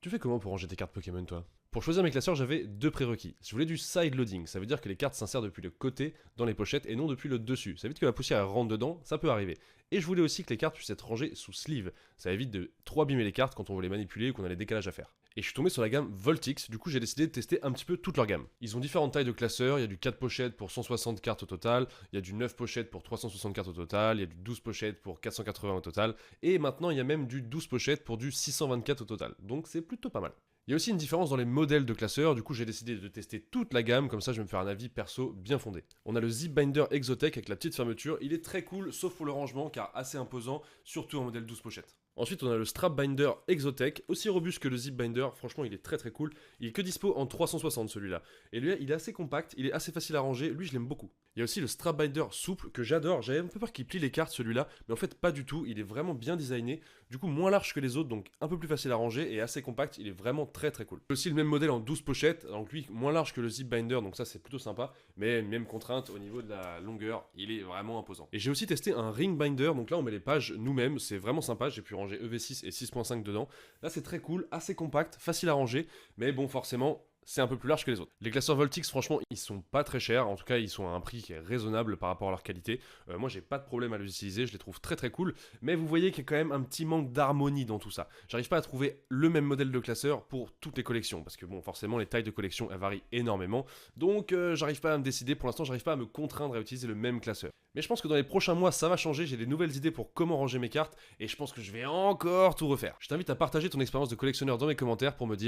Tu fais comment pour ranger tes cartes Pokémon toi? Pour choisir mes classeurs, j'avais deux prérequis. Je voulais du side loading, ça veut dire que les cartes s'insèrent depuis le côté dans les pochettes et non depuis le dessus. Ça évite que la poussière elle rentre dedans, ça peut arriver. Et je voulais aussi que les cartes puissent être rangées sous sleeve. Ça évite de trop abîmer les cartes quand on veut les manipuler ou qu'on a des décalages à faire. Et je suis tombé sur la gamme Voltix, du coup j'ai décidé de tester un petit peu toute leur gamme. Ils ont différentes tailles de classeurs, il y a du 4 pochettes pour 160 cartes au total, il y a du 9 pochettes pour 360 cartes au total, il y a du 12 pochettes pour 480 au total, et maintenant il y a même du 12 pochettes pour du 624 au total. Donc c'est plutôt pas mal. Il y a aussi une différence dans les modèles de classeurs, du coup j'ai décidé de tester toute la gamme, comme ça je vais me faire un avis perso bien fondé. On a le Zip Binder Exotech avec la petite fermeture, il est très cool sauf pour le rangement car assez imposant, surtout en modèle 12 pochettes. Ensuite on a le Strap Binder Exotech, aussi robuste que le Zip Binder, franchement il est très cool, il est que dispo en 360 celui-là. Et lui il est assez compact, il est assez facile à ranger, lui je l'aime beaucoup. Il y a aussi le Strap Binder souple que j'adore, j'avais un peu peur qu'il plie les cartes celui-là, mais en fait pas du tout, il est vraiment bien designé, du coup moins large que les autres, donc un peu plus facile à ranger et assez compact, il est vraiment très cool. Aussi le même modèle en 12 pochettes, donc lui moins large que le Zip Binder, donc ça c'est plutôt sympa, mais même contrainte au niveau de la longueur, il est vraiment imposant. Et j'ai aussi testé un Ring Binder, donc là on met les pages nous-mêmes, c'est vraiment sympa, j'ai pu ranger EV6 et 6.5 dedans. Là c'est très cool, assez compact, facile à ranger, mais bon forcément c'est un peu plus large que les autres. Les classeurs Voltix, franchement, ils sont pas très chers. En tout cas, ils sont à un prix qui est raisonnable par rapport à leur qualité. Moi, j'ai pas de problème à les utiliser. Je les trouve très cool. Mais vous voyez qu'il y a quand même un petit manque d'harmonie dans tout ça. J'arrive pas à trouver le même modèle de classeur pour toutes les collections. Parce que bon, forcément, les tailles de collection, elles varient énormément. Donc, j'arrive pas à me décider. Pour l'instant, j'arrive pas à me contraindre à utiliser le même classeur. Mais je pense que dans les prochains mois, ça va changer. J'ai des nouvelles idées pour comment ranger mes cartes. Et je pense que je vais encore tout refaire. Je t'invite à partager ton expérience de collectionneur dans mes commentaires pour me dire